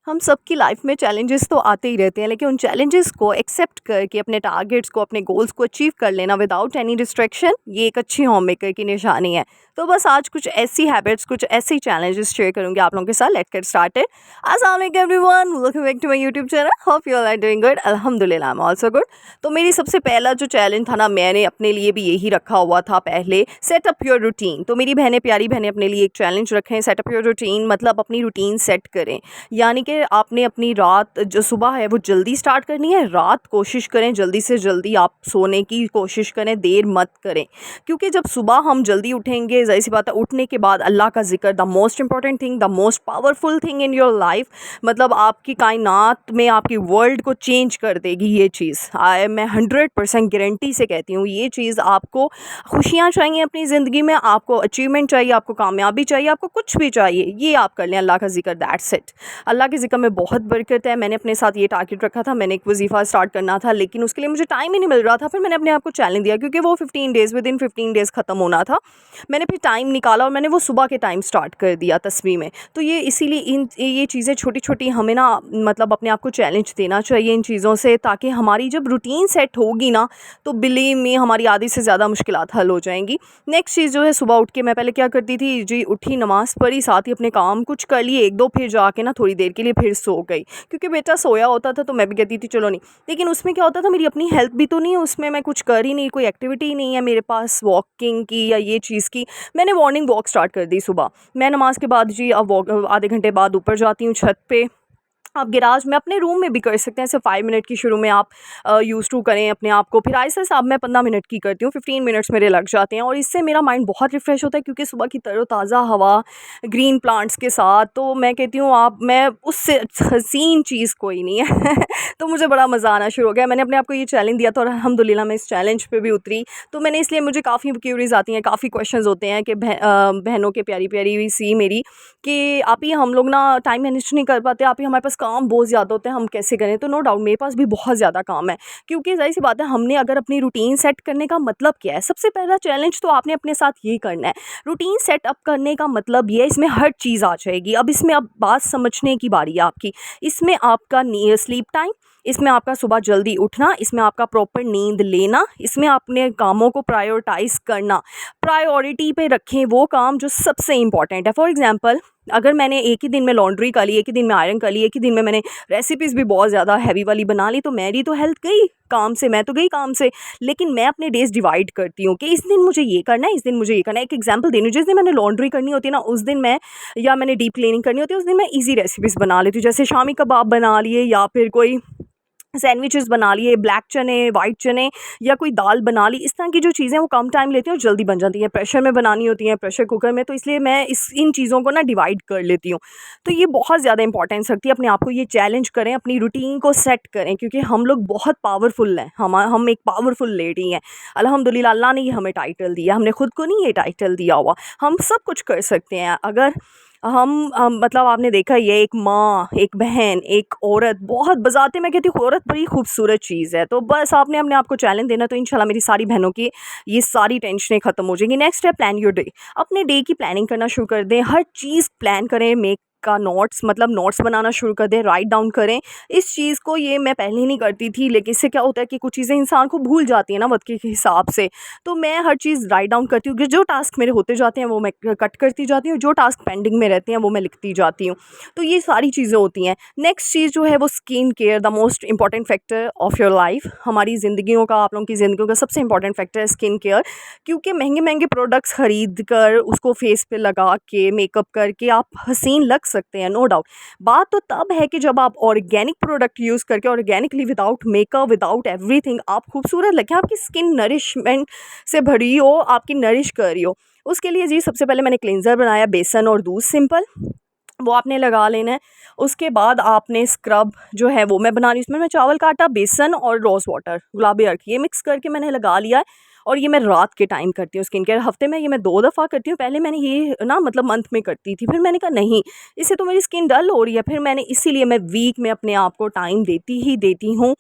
हम सबकी लाइफ में चैलेंजेस तो आते ही रहते हैं, लेकिन उन चैलेंजेस को एक्सेप्ट करके अपने टारगेट्स को, अपने गोल्स को अचीव कर लेना विदाउट एनी डिस्ट्रैक्शन, ये एक अच्छी होम मेकर की निशानी है। तो बस आज कुछ ऐसी हैबिट्स, कुछ ऐसे चैलेंजेस शेयर करूंगी आप लोगों के साथ। Let's get started. अस्सलाम वालेकुम everyone, welcome back to my YouTube channel. Hope you all are doing good. अल्हम्दुलिल्लाह, आई एम आल्सो गुड। तो मेरी सबसे पहला जो चैलेंज था ना, मैंने अपने लिए भी यही रखा हुआ था पहले, सेट अप योर रूटीन। तो मेरी बहनें, प्यारी बहनें, अपने लिए एक चैलेंज रखें, सेट अप योर रूटीन, मतलब अपनी रूटीन सेट करें। यानी कि आपने अपनी रात जो सुबह है वो जल्दी स्टार्ट करनी है। रात कोशिश करें जल्दी से जल्दी आप सोने की कोशिश करें, देर मत करें। क्योंकि जब सुबह हम जल्दी उठेंगे, ज़ाहिर सी बात है, उठने के बाद अल्लाह का ज़िक्र, the most important thing, the most powerful thing in your life, मतलब आपकी कायनात में, आपकी वर्ल्ड को चेंज कर देगी ये चीज़। मैं 100% गारंटी से कहती हूँ, ये चीज़ आपको खुशियाँ चाहिए अपनी ज़िंदगी में, आपको अचीवमेंट चाहिए, आपको कामयाबी चाहिए, आपको कुछ भी चाहिए, ये आप कर लें अल्लाह का ज़िक्र, दैट्स इट। अल्लाह के ज़िक्र में बहुत बरकत है। मैंने अपने साथ ये टारगेट रखा था, मैंने एक वजीफ़ा स्टार्ट करना था, लेकिन उसके लिए मुझे टाइम ही नहीं मिल रहा था। फिर मैंने अपने आप को चैलेंज दिया, क्योंकि वो 15 डेज़, विद इन 15 डेज़ ख़त्म होना था। मैंने फिर टाइम निकाला और मैंने वो सुबह के टाइम स्टार्ट कर दिया तस्वीर में। तो ये इसीलिए ये चीज़ें छोटी छोटी हमें ना, मतलब अपने आप को चैलेंज देना चाहिए इन चीज़ों से, ताकि हमारी जब रूटीन सेट होगी ना, तो बिलीव मी, हमारी आधी से ज़्यादा मुश्किलात हल हो जाएंगी। नेक्स्ट चीज़ जो है, सुबह उठ के मैं पहले क्या करती थी जी, उठी, नमाज़ पढ़ी, साथ ही अपने काम कुछ कर लिए एक दो, फिर जाके ना थोड़ी देर के लिए फिर सो गई। क्योंकि बेटा सोया होता था तो मैं भी कहती थी चलो नहीं, लेकिन उसमें क्या होता था, मेरी अपनी हेल्थ भी तो नहीं है उसमें, मैं कुछ कर ही नहीं, कोई एक्टिविटी ही नहीं है मेरे पास वॉकिंग की या ये चीज़ की। मैंने मॉर्निंग वॉक स्टार्ट कर दी सुबह। मैं नमाज के बाद जी, अब वॉक आधे घंटे बाद ऊपर जाती हूँ छत पे। आप गैराज में, अपने रूम में भी कर सकते हैं। ऐसे 5 मिनट की शुरू में आप यूज़ टू करें अपने आप को, फिर आहिस्ता से अब मैं 15 मिनट की करती हूँ, 15 मिनट्स मेरे लग जाते हैं, और इससे मेरा माइंड बहुत रिफ़्रेश होता है, क्योंकि सुबह की तरोताज़ा हवा, ग्रीन प्लांट्स के साथ, तो मैं कहती हूँ आप, मैं उससे हसीन चीज़ कोई नहीं है। तो मुझे बड़ा मज़ा आना शुरू हो गया। मैंने अपने आप को ये चैलेंज दिया था और अल्हम्दुलिल्लाह मैं इस चैलेंज पे भी उतरी। तो मैंने, इसलिए मुझे काफ़ी क्यूरीज़ आती हैं, काफ़ी क्वेश्चंस होते हैं कि बहनों के, प्यारी प्यारी सी मेरी, कि आप ही, हम लोग ना टाइम मैनेज नहीं कर पाते, आप ही, हमारे पास काम बहुत ज़्यादा होते हैं, हम कैसे करें। तो नो डाउट मेरे पास भी बहुत ज़्यादा काम है, क्योंकि ज़ाहिर सी बात है, हमने अगर अपनी रूटीन सेट करने का मतलब क्या है, सबसे पहला चैलेंज तो आपने अपने साथ ये करना है। रूटीन सेट अप करने का मतलब ये है, इसमें हर चीज़ आ जाएगी। अब इसमें अब बात समझने की बारी है आपकी। इसमें आपका स्लीप टाइम, इसमें आपका सुबह जल्दी उठना, इसमें आपका प्रॉपर नींद लेना, इसमें अपने कामों को प्रायोरिटाइज़ करना। प्रायोरिटी पे रखें वो काम जो सबसे इम्पॉर्टेंट है। फॉर एग्ज़ाम्पल, अगर मैंने एक ही दिन में लॉन्ड्री कर ली, एक ही दिन में आयरन कर ली, एक ही दिन में मैंने रेसिपीज़ भी बहुत ज़्यादा हैवी वाली बना ली, तो मेरी तो हेल्थ गई काम से, मैं तो गई काम से। लेकिन मैं अपने डेज़ डिवाइड करती हूँ कि इस दिन मुझे ये करना है, इस दिन मुझे ये करना है। एक एग्जांपल दे रही हूँ, जिस दिन मैंने लॉन्ड्री करनी होती है ना, उस दिन मैं, या मैंने डीप क्लीनिंग करनी होती है, उस दिन मैं ईज़ी रेसिपीज़ बना लेती हूँ। जैसे शामी कबाब बना लिए, या फिर कोई सैंडविचेस बना लिए, ब्लैक चने, वाइट चने, या कोई दाल बना ली। इस तरह की जो चीज़ें वो कम टाइम लेती हैं और जल्दी बन जाती हैं। प्रेशर में बनानी होती हैं, प्रेशर कुकर में, तो इसलिए मैं इन चीज़ों को ना डिवाइड कर लेती हूँ। तो ये बहुत ज़्यादा इंपॉर्टेंस रखती है। अपने आप को ये चैलेंज करें, अपनी रूटीन को सेट करें, क्योंकि हम लोग बहुत पावरफुल हैं। हम एक पावरफुल लेडी हैं। अल्हम्दुलिल्लाह, अल्लाह ने ये हमें टाइटल दिया, हमने खुद को नहीं ये टाइटल दिया हुआ। हम सब कुछ कर सकते हैं अगर हम मतलब आपने देखा, ये एक माँ, एक बहन, एक औरत, बहुत बज़ाते मैं कहती हूँ औरत बड़ी खूबसूरत चीज़ है। तो बस आपने अपने आप को चैलेंज देना, तो इंशाल्लाह मेरी सारी बहनों की ये सारी टेंशनें ख़त्म हो जाएंगी। नेक्स्ट है, प्लान योर डे। अपने डे की प्लानिंग करना शुरू कर दें, हर चीज़ प्लान करें। मेक का नोट्स, मतलब नोट्स बनाना शुरू कर दें, राइट डाउन करें। इस चीज़ को, ये मैं पहले ही नहीं करती थी, लेकिन इससे क्या होता है कि कुछ चीज़ें इंसान को भूल जाती हैं ना वक्त के हिसाब से। तो मैं हर चीज़ राइट डाउन करती हूँ, कि जो टास्क मेरे होते जाते हैं वो मैं कट करती जाती हूँ, जो टास्क पेंडिंग में रहते हैं वो मैं लिखती जाती हूँ। तो ये सारी चीज़ें होती हैं। नेक्स्ट चीज़ जो है वो skin care, the most important factor of your life. हमारी ज़िंदगियों का, आप लोगों की ज़िंदगियों का सबसे इंपॉर्टेंट फैक्टर है स्किन केयर। क्योंकि महंगे महंगे प्रोडक्ट्स ख़रीद कर, उसको फेस पे लगा के, मेकअप करके आप हसीन लग सकते हैं, नो डाउट। बात तो तब है कि जब आप ऑर्गेनिक प्रोडक्ट यूज़ करके, organically, without makeup, without everything, आप खूबसूरत लगे, आपकी स्किन नरिशमेंट से भरी हो, आपकी नरिश कर रही हो। उसके लिए जी, सबसे पहले मैंने क्लिनज़र बनाया, बेसन और दूध, सिंपल, वो आपने लगा लेना है। उसके बाद आपने स्क्रब जो है वो मैं बना रही हूँ, उसमें मैं चावल का आटा, बेसन और रोज़ वाटर, गुलाबी अर्क, ये मिक्स करके मैंने लगा लिया है। और ये मैं रात के टाइम करती हूँ स्किन केयर। हफ्ते में ये मैं 2 दफ़ा करती हूँ। पहले मैंने ये ना मतलब मंथ में करती थी, फिर मैंने कहा नहीं, इससे तो मेरी स्किन डल हो रही है। फिर मैंने इसीलिए मैं वीक में अपने आप को टाइम देती ही देती हूँ।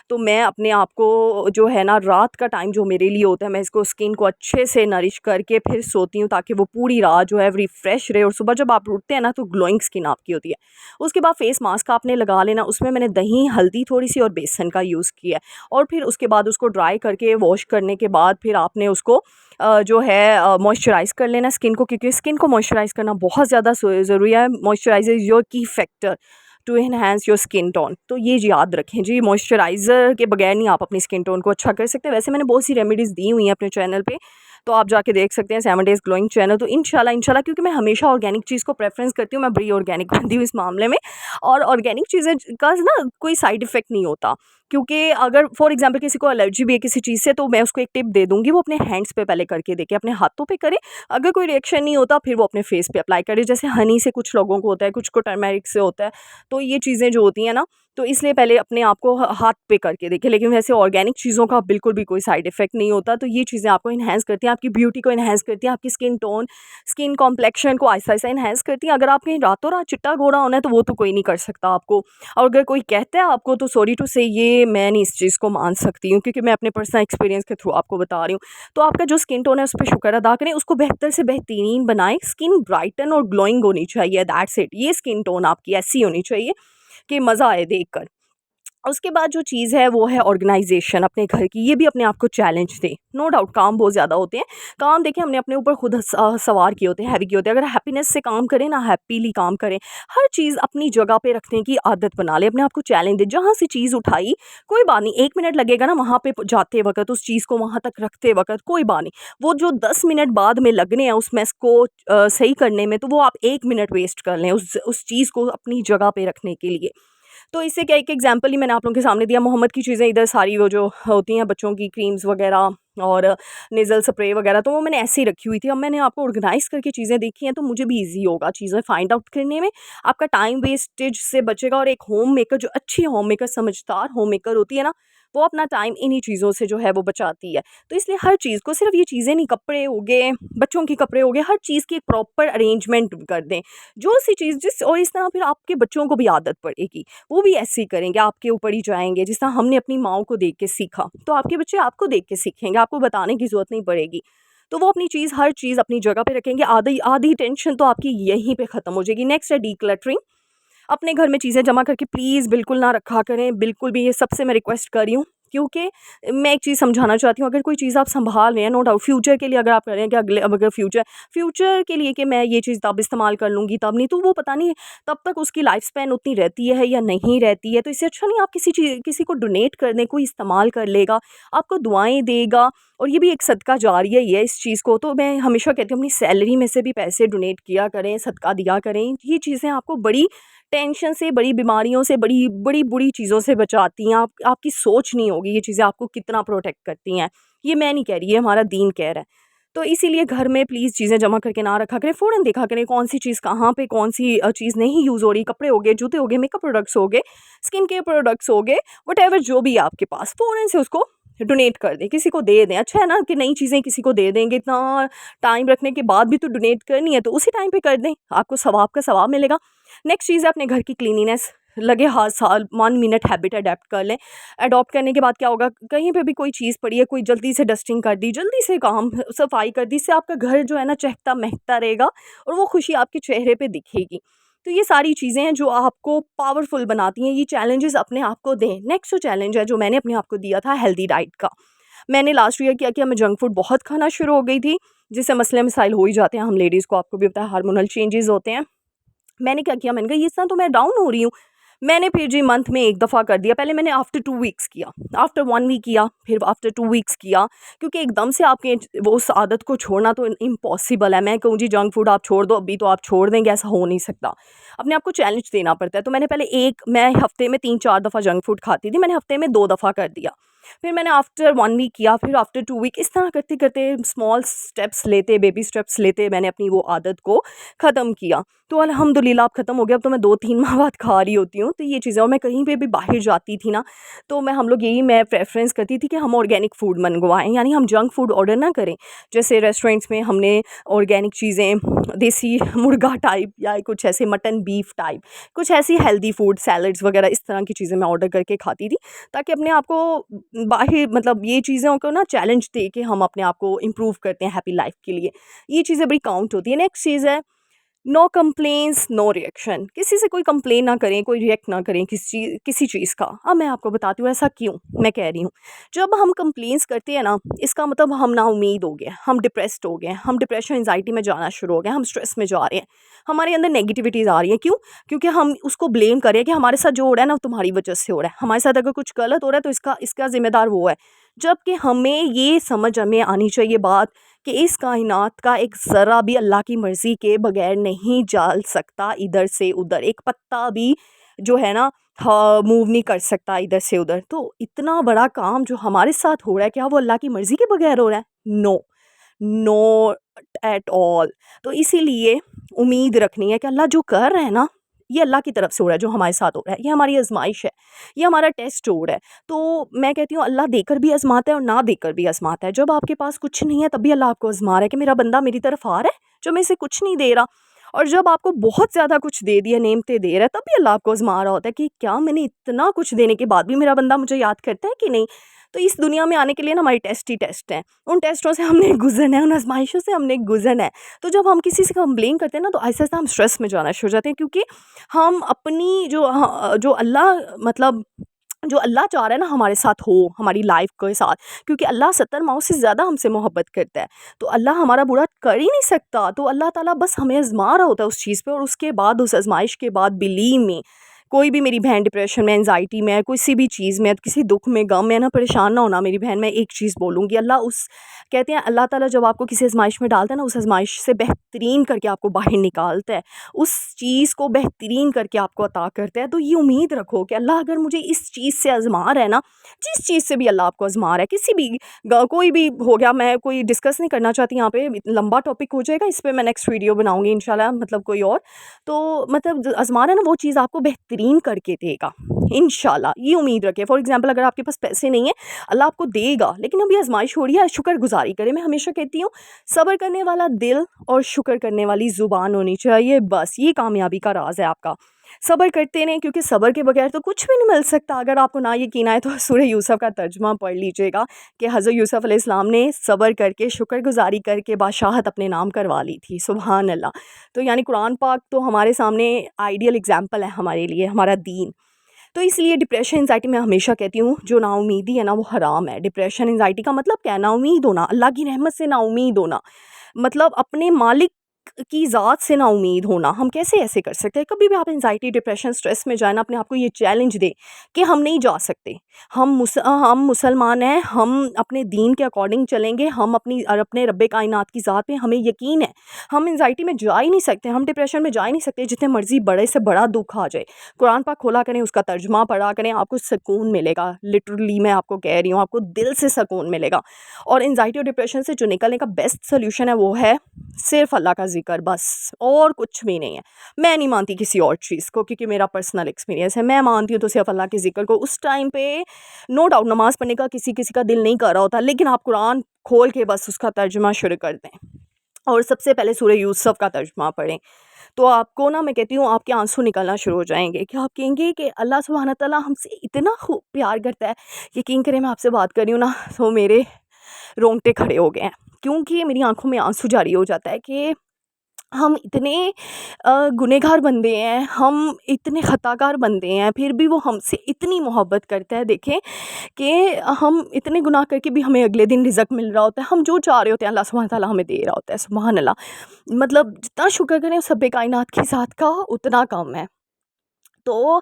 तो मैं अपने आप को जो है ना रात का टाइम जो मेरे लिए होता है, मैं इसको स्किन को अच्छे से नरिश करके फिर सोती हूँ, ताकि वो पूरी रात जो है रिफ़्रेश रहे और सुबह जब आप उठते हैं ना तो ग्लोइंग स्किन आपकी होती है। उसके बाद फेस मास्क आपने लगा लेना, उसमें मैंने दही, हल्दी थोड़ी-सी और बेसन का यूज़ किया है। और फिर उसके बाद उसको ड्राई करके वॉश करने के बाद फिर आपने उसको जो है मॉइस्चराइज़ कर लेना स्किन को, क्योंकि स्किन को मॉइस्चराइज़ करना बहुत ज़्यादा ज़रूरी है। Moisturiser is your key factor to enhance your skin tone. तो ये याद रखें जी, मॉइस्चराइज़र के बगैर नहीं आप अपनी स्किन टोन को अच्छा कर सकते। वैसे मैंने बहुत सी रेमेडीज़ दी हुई हैं अपने चैनल पे, तो आप जाके देख सकते हैं 7 डेज़ ग्लोइंग चैनल। तो इंशाल्लाह क्योंकि मैं हमेशा ऑर्गेनिक चीज़ को प्रेफ़रेंस करती हूँ, मैं बड़ी ऑर्गेनिक बनती हूँ इस मामले में। और ऑर्गेनिक चीज़ें का ना कोई साइड इफ़ेक्ट नहीं होता, क्योंकि अगर फॉर एग्ज़ाम्पल किसी को एलर्जी भी है किसी चीज़ से, तो मैं उसको एक टिप दे दूँगी, वो अपने हैंड्स पे पहले करके देखे, अपने हाथों पे करे। अगर कोई रिएक्शन नहीं होता फिर वो अपने फेस पे अप्लाई करे। जैसे हनी से कुछ लोगों को होता है, कुछ को टर्मेरिक से होता है। तो ये चीज़ें जो होती हैं ना, तो इसलिए पहले अपने आप को हाथ पे करके देखें। लेकिन वैसे ऑर्गेनिक चीज़ों का बिल्कुल भी कोई साइड इफ़ेक्ट नहीं होता। तो ये चीज़ें आपको एनहांस करती हैं, आपकी ब्यूटी को एनहांस करती हैं, आपकी स्किन टोन, स्किन कॉम्प्लेक्शन को आहिस्ता-आहिस्ता एनहांस करती हैं। अगर आप कहीं रातों-रात चिट्टा गोरा होना है तो वो तो कोई नहीं कर सकता आपको। और अगर कोई कहता है आपको, तो सॉरी टू से ये मैं नहीं इस चीज़ को मान सकती हूँ, क्योंकि मैं अपने पर्सनल एक्सपीरियंस के थ्रू आपको बता रही हूँ। तो आपका जो स्किन टोन है उस पे शुक्र अदा करें, उसको बेहतर से बेहतरीन बनाएँ। स्किन ब्राइटन और ग्लोइंग होनी चाहिए, दैट्स इट। ये स्किन टोन आपकी ऐसी होनी चाहिए कि मज़ा आए देखकर। उसके बाद जो चीज़ है वो है ऑर्गेनाइज़ेशन अपने घर की। ये भी अपने आप को चैलेंज दें। नो डाउट काम बहुत ज़्यादा होते हैं। काम देखिए हमने अपने ऊपर खुद सवार किए होते हैं, हैवी किए होते हैं। अगर हैप्पीनेस से काम करें ना, हैप्पीली काम करें, हर चीज़ अपनी जगह पे रखने की आदत बना लें। अपने आप को चैलेंज दें। जहाँ से चीज़ उठाई, कोई बात नहीं, 1 मिनट लगेगा ना वहाँ पे जाते वक़्त, उस चीज़ को वहाँ तक रखते वक़्त, कोई बात नहीं। वो जो 10 मिनट बाद में लगने हैं उस मेस को सही करने में, तो वो आप 1 मिनट वेस्ट कर लें उस चीज़ को अपनी जगह पे रखने के लिए। तो इससे क्या, एक एग्जांपल ही मैंने आप लोगों के सामने दिया। मोहम्मद की चीज़ें इधर सारी वो जो होती हैं बच्चों की क्रीम्स वगैरह और नेज़ल स्प्रे वगैरह, तो वो मैंने ऐसे ही रखी हुई थी। अब मैंने आपको ऑर्गेनाइज़ करके चीज़ें देखी हैं, तो मुझे भी ईज़ी होगा चीज़ें फाइंड आउट करने में। आपका टाइम वेस्टेज से बचेगा। और एक होम मेकर, जो अच्छी होम मेकर, समझदार होम मेकर होती है ना, वो अपना टाइम इन्हीं चीज़ों से जो है वो बचाती है। तो इसलिए हर चीज़ को, सिर्फ़ ये चीज़ें नहीं, कपड़े हो गए, बच्चों के कपड़े हो गए, हर चीज़ की एक प्रॉपर अरेंजमेंट कर दें। जो सी चीज़ जिस, और इस तरह फिर आपके बच्चों को भी आदत पड़ेगी। वो भी ऐसे ही करेंगे, आपके ऊपर ही जाएँगे। जिस तरह हमने अपनी माँओं को देख के सीखा, तो आपके बच्चे आपको देख के सीखेंगे, आपको बताने की ज़रूरत नहीं पड़ेगी। तो वो अपनी चीज़, हर चीज़ अपनी जगह पे रखेंगे। आधी आधी टेंशन तो आपकी यहीं पे ख़त्म हो जाएगी। नेक्स्ट है डिक्लटरिंग। अपने घर में चीज़ें जमा करके प्लीज़ बिल्कुल ना रखा करें, बिल्कुल भी। ये सबसे मैं रिक्वेस्ट कर रही हूँ, क्योंकि मैं एक चीज़ समझाना चाहती हूँ। अगर कोई चीज़ आप सँभाल रहे हैं, नो डाउट फ्यूचर के लिए अगर आप कर रहे हैं कि अगले, अब अगर फ्यूचर के लिए कि मैं ये चीज़ तब इस्तेमाल कर लूँगी तब नहीं, तो वो पता नहीं तब तक उसकी लाइफ स्पैन उतनी रहती है या नहीं रहती है। तो इससे अच्छा नहीं आप किसी को डोनेट कर दें, कोई इस्तेमाल कर लेगा, आपको दुआएँ देगा। और ये भी एक सदका जारिया ही है इस चीज़ को। तो मैं हमेशा कहती हूँ अपनी सैलरी में से भी पैसे डोनेट किया करें, सदका दिया करें। ये चीज़ें आपको बड़ी टेंशन से, बड़ी बीमारियों से, बड़ी बड़ी बुरी चीज़ों से बचाती हैं। आपकी सोच नहीं होगी ये चीज़ें आपको कितना प्रोटेक्ट करती हैं। ये मैं नहीं कह रही, ये हमारा दीन कह रहा है। तो इसीलिए घर में प्लीज़ चीज़ें जमा करके ना रखा करें। फ़ौरन देखा करें कौन सी चीज़ कहाँ पे, कौन सी चीज़ नहीं यूज़ हो रही। कपड़े हो गए, जूते हो गए, मेकअप प्रोडक्ट्स हो गए, स्किन केयर प्रोडक्ट्स हो गए, व्हाटएवर जो भी है आपके पास, फ़ौरन से उसको डोनेट कर दें, किसी को दे दें। अच्छा है ना कि नई चीज़ें किसी को दे देंगे, इतना टाइम रखने के बाद भी तो डोनेट करनी है, तो उसी टाइम पे कर दें, आपको सवाब का सवाब मिलेगा। नेक्स्ट चीज़ है अपने घर की क्लीनिनेस। लगे हाथ साल 1 मिनट हैबिट अडैप्ट कर लें। अडॉप्ट करने के बाद क्या होगा, कहीं पे भी कोई चीज़ पड़ी है, कोई जल्दी से डस्टिंग कर दी, जल्दी से काम सफाई कर दी, इससे आपका घर जो है ना चहकता महकता रहेगा और वो खुशी आपके चेहरे पे दिखेगी। तो ये सारी चीज़ें हैं जो आपको पावरफुल बनाती हैं। ये चैलेंजेस अपने आप को दें। नेक्स्ट जो चैलेंज है जो मैंने अपने आप को दिया था, हेल्दी डाइट का। मैंने लास्ट ईयर क्या किया, मैं जंक फूड बहुत खाना शुरू हो गई थी, जिससे मसले मसाइल हो ही जाते हैं हम लेडीज़ को, आपको भी पता है, हार्मोनल चेंजेस होते हैं। मैंने क्या किया, मैंने कहा इस तरह तो मैं डाउन हो रही हूँ। मैंने फिर जी मंथ में 1 दफ़ा कर दिया। पहले मैंने आफ्टर 2 वीक्स किया, आफ्टर 1 वीक किया, फिर आफ्टर 2 वीक्स किया, क्योंकि एकदम से आपके वो उस आदत को छोड़ना तो इम्पॉसिबल है। मैं कहूँ जी जंक फूड आप छोड़ दो अभी, तो आप छोड़ देंगे, ऐसा हो नहीं सकता। अपने आप को चैलेंज देना पड़ता है। तो मैंने पहले मैं हफ्ते में 3-4 दफ़ा जंक फूड खाती थी, मैंने हफ्ते में 2 दफ़ा कर दिया। फिर मैंने आफ्टर 1 वीक किया, फिर आफ्टर 2 वीक, इस तरह करते-करते स्मॉल स्टेप्स लेते, बेबी स्टेप्स लेते मैंने अपनी वो आदत को ख़त्म किया। तो अल्हम्दुलिल्लाह अब ख़त्म हो गया, अब तो मैं 2-3 माह बाद खा रही होती हूँ। तो ये चीज़ें, और मैं कहीं पे भी बाहर जाती थी ना, तो हम लोग यही मैं प्रेफ़रेंस करती थी कि हम ऑर्गेनिक फ़ूड मँगवाएँ, यानी हम जंक फ़ूड ऑर्डर ना करें। जैसे रेस्टोरेंट्स में हमने ऑर्गेनिक चीज़ें, देसी मुर्गा टाइप या कुछ ऐसे मटन बीफ टाइप, कुछ ऐसी हेल्दी फूड, सैलड्स वगैरह, इस तरह की चीज़ें मैं ऑर्डर करके खाती थी, ताकि अपने आप को बाहर, मतलब ये चीज़ों को ना चैलेंज दे के हम अपने आप को इम्प्रूव करते हैं हैप्पी लाइफ के लिए। ये चीज़ें बड़ी काउंट होती है। नेक्स्ट चीज़ है, नो कंप्लेंट्स नो रिएक्शन। किसी से कोई कंप्लेन ना करें, कोई रिएक्ट ना करें किसी चीज़ का। अब मैं आपको बताती हूँ ऐसा क्यों मैं कह रही हूँ। जब हम कंप्लेंट्स करते हैं ना, इसका मतलब हम ना उम्मीद हो गए, हम डिप्रेस्ड हो गए, हम डिप्रेशन एंजाइटी में जाना शुरू हो गए, हम स्ट्रेस में जा रहे हैं, हमारे अंदर नेगेटिविटीज़ आ रही है। क्यों? क्योंकि हम उसको ब्लेम कर रहे हैं कि हमारे साथ जो हो रहा है ना, वो तुम्हारी वजह से हो रहा है। हमारे साथ अगर कुछ गलत हो रहा है तो इसका इसका ज़िम्मेदार वो है। जबकि हमें ये समझ हमें आनी चाहिए बात, कि इस कायनात का एक ज़रा भी अल्लाह की मर्ज़ी के बगैर नहीं चल सकता इधर से उधर। एक पत्ता भी जो है ना, हाँ, मूव नहीं कर सकता इधर से उधर। तो इतना बड़ा काम जो हमारे साथ हो रहा है, क्या वो अल्लाह की मर्ज़ी के बगैर हो रहा है? No, no at all. तो इसीलिए उम्मीद रखनी है कि अल्लाह जो कर रहा है ना, ये अल्लाह की तरफ से हो रहा है, जो हमारे साथ हो रहा है। ये हमारी आज़माइश है, ये हमारा टेस्ट हो रहा है। तो मैं कहती हूँ, अल्लाह देकर भी आज़माता है और ना देकर भी आज़माता है। जब आपके पास कुछ नहीं है तब भी अल्लाह आपको आज़मा रहा है कि मेरा बंदा मेरी तरफ आ रहा है, जो मैं इसे कुछ नहीं दे रहा। और जब आपको बहुत ज़्यादा कुछ दे दिया, नेमतें दे रहा है, तब भी अल्लाह आपको आज़मा रहा होता है कि क्या मैंने इतना कुछ देने के बाद भी मेरा बंदा मुझे याद करता है कि नहीं। तो इस दुनिया में आने के लिए ना हमारे टेस्ट ही टेस्ट हैं। उन टेस्टों से हमने गुज़रना है, उन आज़माइशों से हमने गुज़रना है। तो जब हम किसी से कंप्लेन करते हैं ना, तो आहिस्ता-आहिस्ता हम स्ट्रेस में जाना शुरू हो जाते हैं, क्योंकि हम अपनी जो अल्लाह, मतलब जो अल्लाह चाह रहा है ना हमारे साथ हो, हमारी लाइफ के साथ, क्योंकि अल्लाह 70 माओं से ज़्यादा हमसे मोहब्बत करता है। तो अल्लाह हमारा बुरा कर ही नहीं सकता। तो अल्लाह ताला बस हमें आज़मा रहा होता है उस चीज़ पे, और उसके बाद, उस आज़माइश के बाद, बिलीव मी, कोई भी मेरी बहन डिप्रेशन में, एंजाइटी में, किसी भी चीज़ में, किसी दुख में, गम में ना, परेशान ना होना मेरी बहन। मैं एक चीज़ बोलूँगी, अल्लाह उस, कहते हैं अल्लाह ताला जब आपको किसी आज़माइश में डालता है ना, उस आज़माइश से बेहतरीन करके आपको बाहर निकालता है, उस चीज़ को बेहतरीन करके आपको अता करता है। तो ये उम्मीद रखो कि अल्लाह अगर मुझे इस चीज़ से आज़मा रहा है ना, जिस चीज़ से भी अल्लाह आपको आज़मा रहा है, किसी भी कोई भी हो गया, मैं कोई डिस्कस नहीं करना चाहती यहाँ पे, लंबा टॉपिक हो जाएगा, इस पे मैं नेक्स्ट वीडियो बनाऊँगी इंशाल्लाह, मतलब कोई और। तो मतलब आज़मा रहा है ना, वो चीज़ आपको बेहतरीन करके देगा इंशाल्लाह, ये उम्मीद रखें। फॉर एग्जांपल, अगर आपके पास पैसे नहीं है, अल्लाह आपको देगा, लेकिन अभी आज़माइश हो रही है, शुक्रगुज़ारी करें। मैं हमेशा कहती हूँ, सब्र करने वाला दिल और शुक्र करने वाली ज़ुबान होनी चाहिए, बस ये कामयाबी का राज़ है आपका। सब्र करते रहें, क्योंकि सब्र के बगैर तो कुछ भी नहीं मिल सकता। अगर आपको ना यकीन आए तो सूरह यूसुफ का तर्जुमा पढ़ लीजिएगा, कि हज़रत यूसुफ अलैहिस्सलाम ने सब्र करके, शुक्रगुज़ारी करके बादशाहत अपने नाम करवा ली थी। सुभान अल्लाह। तो यानी कुरान पाक तो हमारे सामने आइडियल एग्जाम्पल है हमारे लिए, हमारा दीन। तो इसलिए डिप्रेशन एंजाइटी, मैं हमेशा कहती हूँ, जो नाउमीदी है ना, वो हराम है। डिप्रेशन एंजाइटी का मतलब क्या है? नाउमीद होना, अल्लाह की रहमत से नाउमीद होना, मतलब अपने मालिक की ज़ात से ना उम्मीद होना। हम कैसे ऐसे कर सकते हैं? कभी भी आप एंजाइटी, डिप्रेशन, स्ट्रेस में जाए ना, अपने आप को ये चैलेंज दें कि हम नहीं जा सकते। हम मुसलमान हैं, हम अपने दीन के अकॉर्डिंग चलेंगे, हम अपने रब्बे कायनात की ज़ात पे हमें यकीन है। हम एंजाइटी में जा ही नहीं सकते, हम डिप्रेशन में जा ही नहीं सकते, जितने मर्ज़ी बड़े से बड़ा दुःख आ जाए। कुरान पाक खोला करें, उसका तर्जुमा पढ़ा करें, आपको सुकून मिलेगा। लिटरली मैं आपको कह रही हूँ, आपको दिल से सुकून मिलेगा। और एंजाइटी और डिप्रेशन से जो निकलने का बेस्ट सोल्यूशन है, वो है सिर्फ़ अल्लाह का ज़िक्र, बस, और कुछ भी नहीं है। मैं नहीं मानती किसी और चीज़ को, क्योंकि मेरा पर्सनल एक्सपीरियंस है। मैं मानती हूँ तो सिर्फ़ अल्लाह के ज़िक्र को। उस टाइम पे नो डाउट नमाज़ पढ़ने का किसी का दिल नहीं कर रहा होता, लेकिन आप कुरान खोल के बस उसका तर्जुमा शुरू कर दें, और सबसे पहले सूरह यूसुफ का तर्जुमा पढ़ें, तो आपको ना, मैं कहती हूँ, आपके आंसू निकलना शुरू हो जाएंगे, कि आप कहेंगे कि अल्लाह सुब्हान तआला हमसे इतना खूब प्यार करता है। यकीन करें, मैं आपसे बात कर रही हूँ ना, तो मेरे रोंगटे खड़े हो गए हैं, क्योंकि मेरी आंखों में आंसू जारी हो जाता है कि हम इतने गुनहगार बंदे हैं, हम इतने ख़ताकार बंदे हैं, फिर भी वो हमसे इतनी मोहब्बत करता है। देखें कि हम इतने गुनाह करके भी हमें अगले दिन रिज़्क़ मिल रहा होता है, हम जो चाह रहे होते हैं अल्लाह सुब्हान तआला हमें दे रहा होता है। सुभान अल्लाह। मतलब जितना शुक्र करें उस रब्बे कायनात की ज़ात का, उतना कम है। तो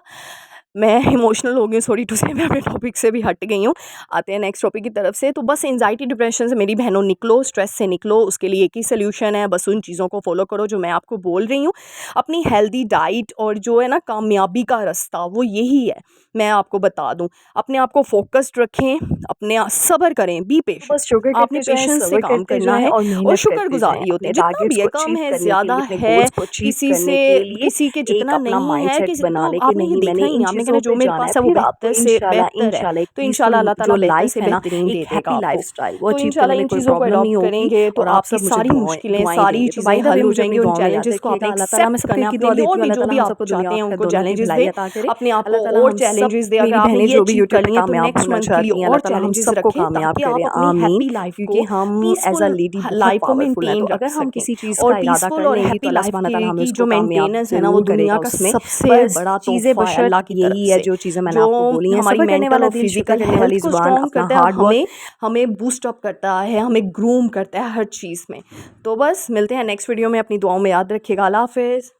मैं इमोशनल हो गई हूँ, सॉरी टू से, मैं अपने टॉपिक से भी हट गई हूँ। आते हैं नेक्स्ट टॉपिक की तरफ से। तो बस एंजाइटी डिप्रेशन से मेरी बहनों निकलो, स्ट्रेस से निकलो, उसके लिए एक ही सोल्यूशन है, बस उन चीज़ों को फॉलो करो जो मैं आपको बोल रही हूँ। अपनी हेल्दी डाइट और जो है ना कामयाबी का रास्ता वो यही है, मैं आपको बता दूँ। अपने आप को फोकस्ड रखें, अपने सब्र करें, बी पेशेंट, बस शुगर आपने करते जाएँ, पेशेंस से सब्र काम करते करना जाएँ है और और मेहनत करते जाएँ शुक्रगुजारी होती अपने है। जितना भी टारगेट्स है, को कम अचीव है, करने के ज़्यादा लिए, अपने है, गोल्स को अचीव किसी करने से के लिए किसी के एक जितना अपना नहीं है, माइंडसेट किसी बना तो लें कि आपने ये नहीं, देखा मैंने ही इन नहीं, आपने कहना चीज़ों जो पे मेरे जाना है, पास है वो फिर आपको बेहतर से बेहतर है, इंशाल्लाह एक तो इंशाल्लाह पीसफुल अल्लाह ताला जो बेहतर लाइफ़ से है ना, बेहतरीन दे एक देगा हैप्पी आपको। लाइफ़स्टाइल वो तो अचीव करने इंशाल्लाह में इन कोई चीज़ों को प्रॉब्लम नहीं अडॉप्ट होगी करेंगे तो और आप आपकी सब मुझे सारी मुश्किलें, दुआएँ सारी देंगे। तो चीज़ें भाई द हल वे हो मुझे जाएँगी। अपनी उन दुआओं में याद चैलेंजेस को आपने रखिएगा। अल्लाह ताला हमें एक्सेप्ट सबको करना एक है ही अपने दुआ लिए, और देती हूँ, भी अल्लाह जो ताला भी हम आप सबको दुनिया चाहते हैं आखिरत उनको दोनों की चैलेंजेस भलाई दें। अता करे। अपने आप अल्लाह को ताला और हम सब चैलेंजेस दें। अगर मेरी आपने बहनें ये जो भी अचीव यूट्यूब कर पे लिए हैं तो कामयाब नेक्स्ट होना मंथ के लिए चाहती हैं, अल्लाह और ताला हम चैलेंजेस सबको रखें, कामयाब ताकि आप करे। अपनी आमीन। हैप्पी लाइफ क्योंकि को हम एज़ अ पीसफुल लेडी बहुत लाइफ को पावरफुल हैं, तो मेंटेन रख अगर हम सकें। किसी चीज़ और का इरादा पीसफुल कर और लेंगी हैप्पी तो अल्लाह लाइफ सुब्हानहू व तआला हमें की उसको जो कामयाब मेंटेनेंस है ना, वो ज़रूर दुनिया करेगा का उसमें। सबसे पर बड़ा चीज़ें तोहफा है अल्लाह बशर्त की तरफ यही है से, जो चीज़ें मैंने जो आपको बोली हैं। हमारी सब्र करने मेंटल वाला और दिल, शुक्र फिजिकल करने वाली हेल्थ को ज़ुबान, स्ट्रॉन्ग अपना करता है, हार्ड वर्क। हमें बूस्ट अप करता है, हमें ग्रूम करता है हर चीज़ में। तो बस मिलते हैं नेक्स्ट वीडियो में, अपनी दुआओं में याद रखिएगा। अल्लाह हाफ़िज़।